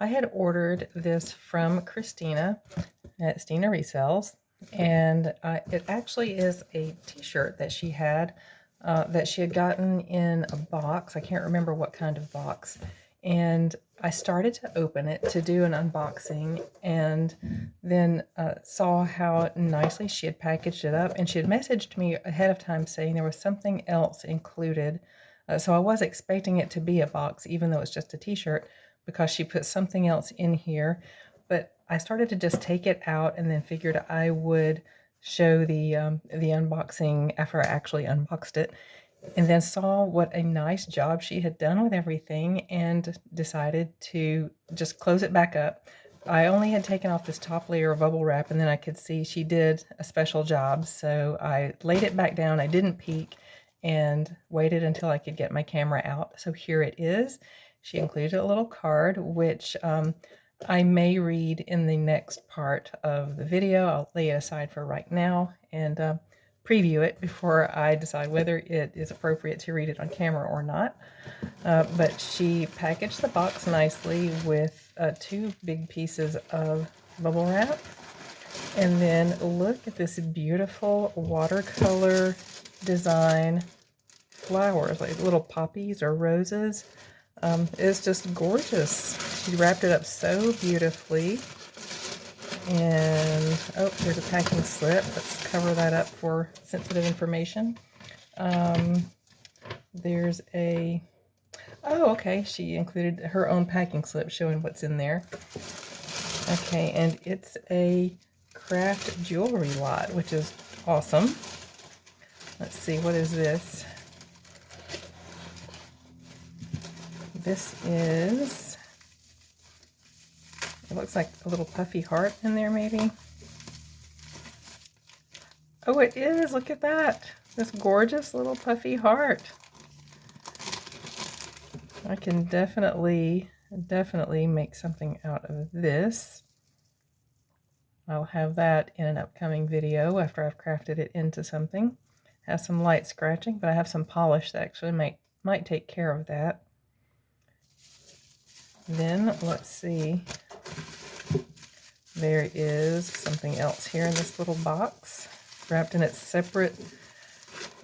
I had ordered this from Christina at Stina Resells, and it actually is a t-shirt that she had gotten in a box. I can't remember what kind of box. And I started to open it to do an unboxing, and then saw how nicely she had packaged it up. And she had messaged me ahead of time saying there was something else included. So I was expecting it to be a box, even though it's just a t-shirt, because she put something else in here. But I started to just take it out and then figured I would show the unboxing after I actually unboxed it, and then saw what a nice job she had done with everything and decided to just close it back up. I only had taken off this top layer of bubble wrap, and then I could see she did a special job, so I laid it back down. I didn't peek and waited until I could get my camera out. So here it is. She included a little card, which I may read in the next part of the video. I'll lay it aside for right now and preview it before I decide whether it is appropriate to read it on camera or not. But she packaged the box nicely with 2 big pieces of bubble wrap. And then look at this beautiful watercolor design flowers, like little poppies or roses. It's just gorgeous. She wrapped it up so beautifully. And, oh, there's a packing slip. Let's cover that up for sensitive information. There's a, oh, okay, she included her own packing slip showing what's in there. Okay, and it's a craft jewelry lot, which is awesome. Let's see, what is this? This is, it looks like a little puffy heart in there, maybe. Oh, it is. Look at that. This gorgeous little puffy heart. I can definitely make something out of this. I'll have that in an upcoming video after I've crafted it into something. Has some light scratching, but I have some polish that actually might take care of that. Then let's see. There is something else here in this little box, wrapped in its separate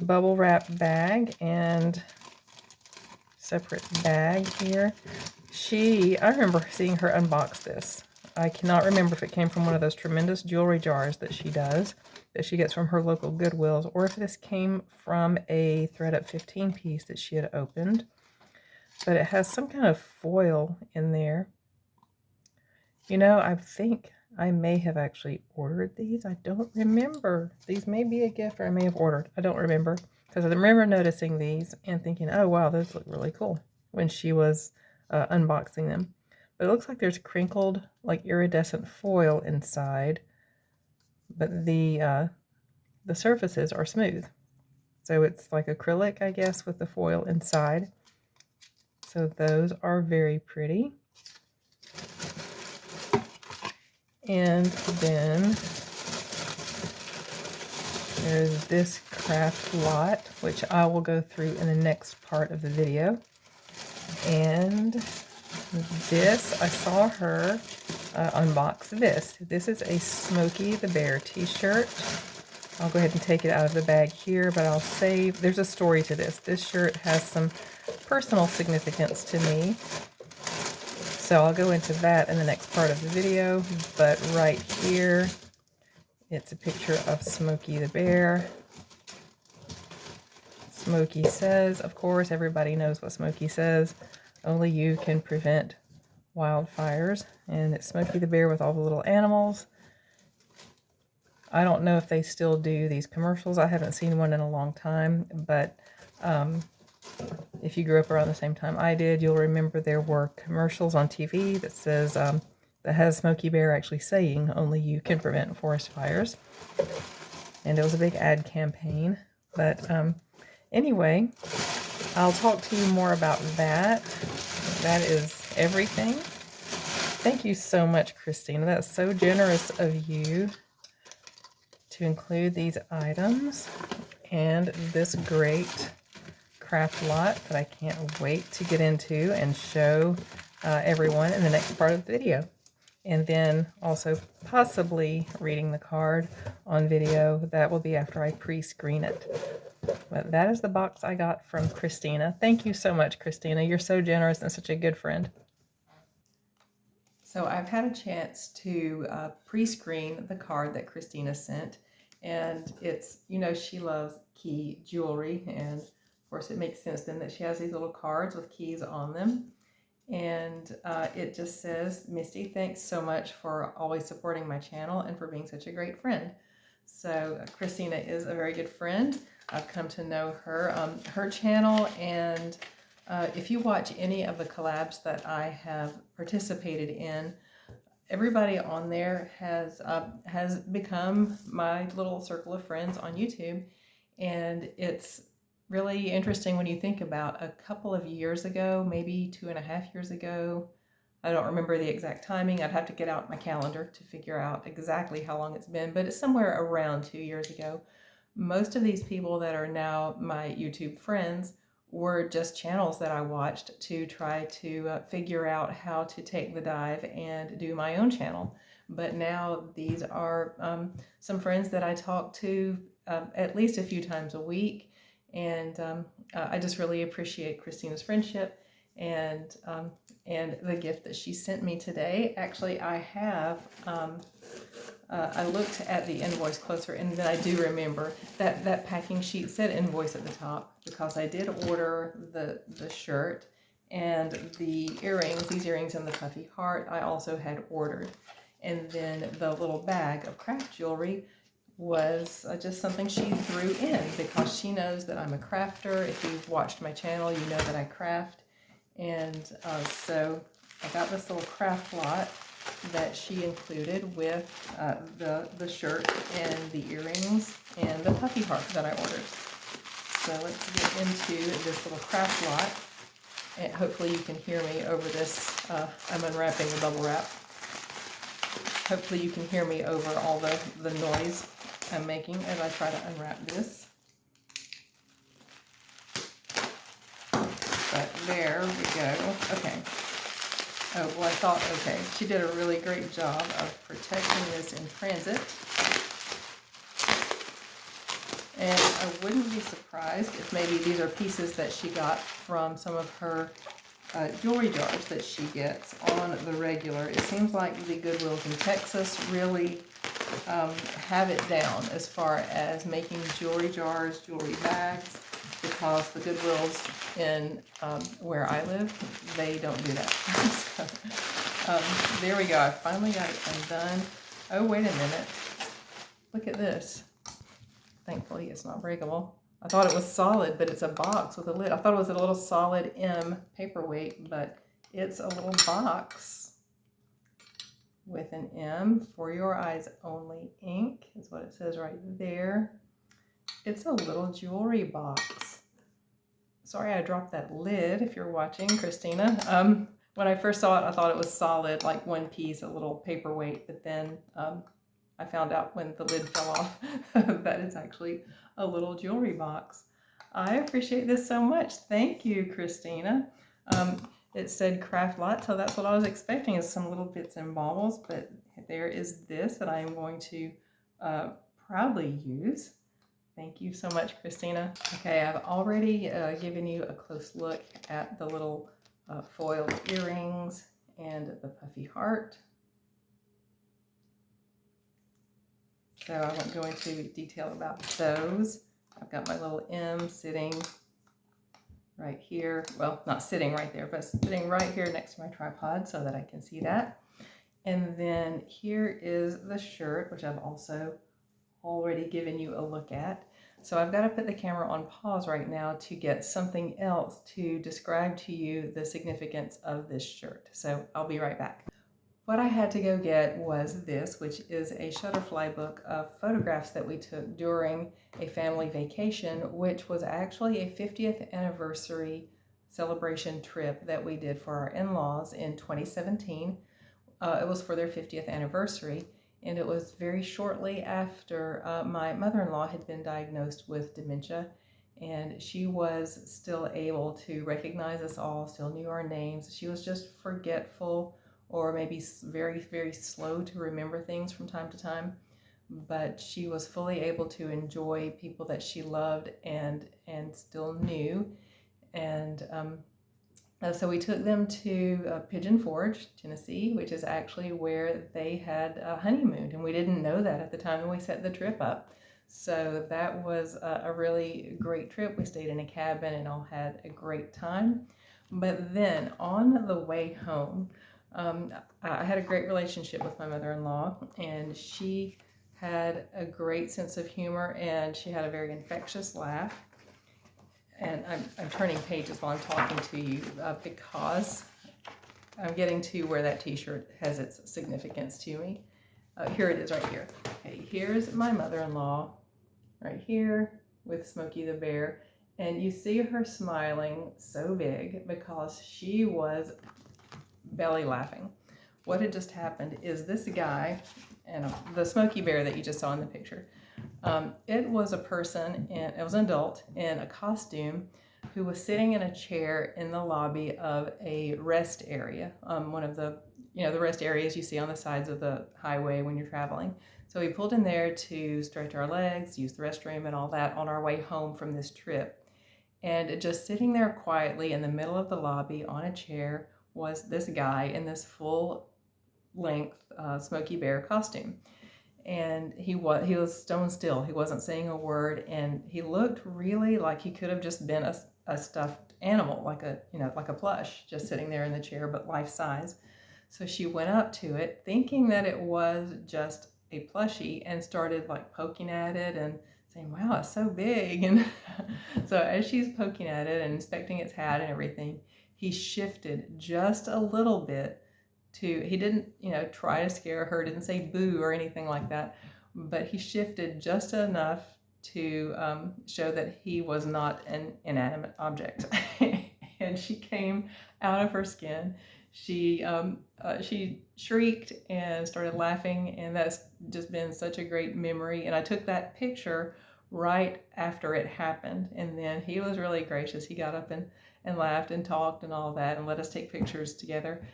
bubble wrap bag and separate bag here. I remember seeing her unbox this. I cannot remember if it came from one of those tremendous jewelry jars that she does, that she gets from her local Goodwills, or if this came from a thredUP 15 piece that she had opened. But it has some kind of foil in there. You know, I think I may have actually ordered these. I don't remember. These may be a gift, or I may have ordered. I don't remember, because I remember noticing these and thinking, oh wow, those look really cool, when she was unboxing them. But it looks like there's crinkled, like iridescent foil inside, but the surfaces are smooth. So it's like acrylic, I guess, with the foil inside. So those are very pretty. And then there's this craft lot, which I will go through in the next part of the video. And this, I saw her unbox this. This is a Smokey the Bear t-shirt. I'll go ahead and take it out of the bag here, but I'll save, there's a story to this. This shirt has some personal significance to me, so I'll go into that in the next part of the video. But right here, it's a picture of Smokey the Bear. Smokey says, of course, everybody knows what Smokey says, only you can prevent wildfires. And it's Smokey the Bear with all the little animals. I don't know if they still do these commercials. I haven't seen one in a long time, but if you grew up around the same time I did, you'll remember there were commercials on TV that says, that has Smokey Bear actually saying, only you can prevent forest fires. And it was a big ad campaign. But anyway, I'll talk to you more about that. That is everything. Thank you so much, Christina. That's so generous of you to include these items and this great craft lot that I can't wait to get into and show everyone in the next part of the video. And then also possibly reading the card on video. That will be after I pre-screen it. But that is the box I got from Christina. Thank you so much, Christina. You're so generous and such a good friend. So I've had a chance to pre-screen the card that Christina sent. And it's, you know, she loves key jewelry. And of course it makes sense then that she has these little cards with keys on them. And it just says, Misty, thanks so much for always supporting my channel and for being such a great friend. So Christina is a very good friend. I've come to know her, her channel, and if you watch any of the collabs that I have participated in, everybody on there has become my little circle of friends on YouTube, and it's really interesting when you think about a couple of years ago, maybe 2.5 years ago. I don't remember the exact timing. I'd have to get out my calendar to figure out exactly how long it's been, but it's somewhere around 2 years ago. Most of these people that are now my YouTube friends were just channels that I watched to try to figure out how to take the dive and do my own channel. But now these are some friends that I talk to at least a few times a week. And I just really appreciate Christina's friendship and the gift that she sent me today. Actually, I have, I looked at the invoice closer, and then I do remember that packing sheet said invoice at the top, because I did order the shirt and the earrings, these earrings and the puffy heart, I also had ordered. And then the little bag of craft jewelry was just something she threw in because she knows that I'm a crafter. If you've watched my channel, you know that I craft. And so I got this little craft lot that she included with the shirt and the earrings and the puffy heart that I ordered. So let's get into this little craft lot. And hopefully you can hear me over this. I'm unwrapping the bubble wrap. Hopefully you can hear me over all the noise I'm making as I try to unwrap this. But there we go. Okay. Oh, well, I thought, okay, she did a really great job of protecting this in transit. And I wouldn't be surprised if maybe these are pieces that she got from some of her jewelry jars that she gets on the regular. It seems like the Goodwills in Texas really have it down as far as making jewelry jars, jewelry bags, because the Goodwills in where I live, they don't do that. So, there we go. I finally got it undone. Oh, wait a minute. Look at this. Thankfully, it's not breakable. I thought it was solid, but it's a box with a lid. I thought it was a little solid M paperweight, but it's a little box with an M, for your eyes only ink is what it says right there. It's a little jewelry box. Sorry I dropped that lid if you're watching, Christina. When I first saw it, I thought it was solid, like one piece, a little paperweight, but then I found out when the lid fell off that it's actually a little jewelry box. I appreciate this so much. Thank you, Christina. It said craft lot, so that's what I was expecting, is some little bits and baubles, but there is this that I am going to proudly use. Thank you so much, Christina. Okay, I've already given you a close look at the little foiled earrings and the puffy heart. So I won't go into detail about those. I've got my little M sitting right here. Well, not sitting right there, but sitting right here next to my tripod so that I can see that. And then here is the shirt, which I've also already given you a look at. So I've got to put the camera on pause right now to get something else to describe to you the significance of this shirt. So I'll be right back. What I had to go get was this, which is a Shutterfly book of photographs that we took during a family vacation, which was actually a 50th anniversary celebration trip that we did for our in-laws in 2017. It was for their 50th anniversary, and it was very shortly after my mother-in-law had been diagnosed with dementia. and she was still able to recognize us all, still knew our names. She was just forgetful, or maybe very, very slow to remember things from time to time, but she was fully able to enjoy people that she loved and still knew. And so we took them to Pigeon Forge, Tennessee, which is actually where they had honeymooned, and we didn't know that at the time when we set the trip up. So that was a really great trip. We stayed in a cabin and all had a great time. But then on the way home, I had a great relationship with my mother-in-law, and she had a great sense of humor, and she had a very infectious laugh. And I'm turning pages while I'm talking to you because I'm getting to where that t-shirt has its significance to me. Here it is right here. Okay, here's my mother-in-law right here with Smokey the Bear. And you see her smiling so big because she was belly laughing. What had just happened is this guy, and the Smokey Bear that you just saw in the picture, it was a person, and it was an adult in a costume who was sitting in a chair in the lobby of a rest area, one of the the rest areas you see on the sides of the highway when you're traveling. So we pulled in there to stretch our legs, use the restroom and all that on our way home from this trip. And just sitting there quietly in the middle of the lobby on a chair was this guy in this full length Smokey Bear costume. And he was stone still. He wasn't saying a word, and he looked really like he could have just been a stuffed animal, like a plush, just sitting there in the chair, but life size. So she went up to it, thinking that it was just a plushie, and started like poking at it and saying, "Wow, it's so big." And so as she's poking at it and inspecting its hat and everything, he shifted just a little bit. He didn't, try to scare her, didn't say boo or anything like that, but he shifted just enough to show that he was not an inanimate object. And she came out of her skin. She shrieked and started laughing, and that's just been such a great memory. And I took that picture right after it happened, and then he was really gracious. He got up and laughed and talked and all that and let us take pictures together.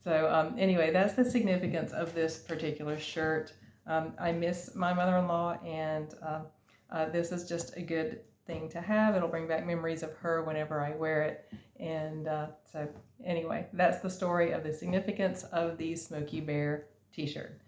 So anyway, that's the significance of this particular shirt. I miss my mother-in-law, and this is just a good thing to have. It'll bring back memories of her whenever I wear it. And so anyway, that's the story of the significance of the Smokey Bear t-shirt.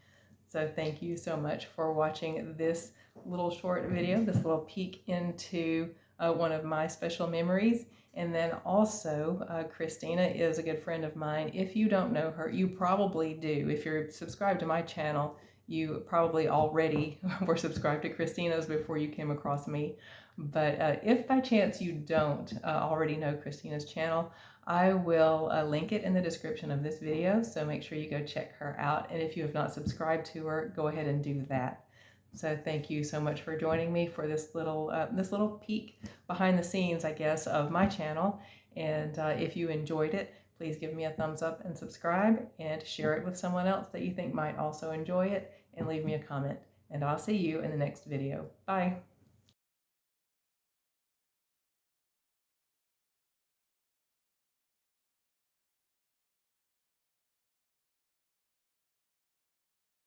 So thank you so much for watching this little short video, this little peek into one of my special memories. And then also, Christina is a good friend of mine. If you don't know her, you probably do. If you're subscribed to my channel, you probably already were subscribed to Christina's before you came across me. But if by chance you don't already know Christina's channel, I will link it in the description of this video, so make sure you go check her out. And if you have not subscribed to her, go ahead and do that. So thank you so much for joining me for this little peek behind the scenes, I guess, of my channel. And if you enjoyed it, please give me a thumbs up and subscribe, and share it with someone else that you think might also enjoy it, and leave me a comment. And I'll see you in the next video. Bye.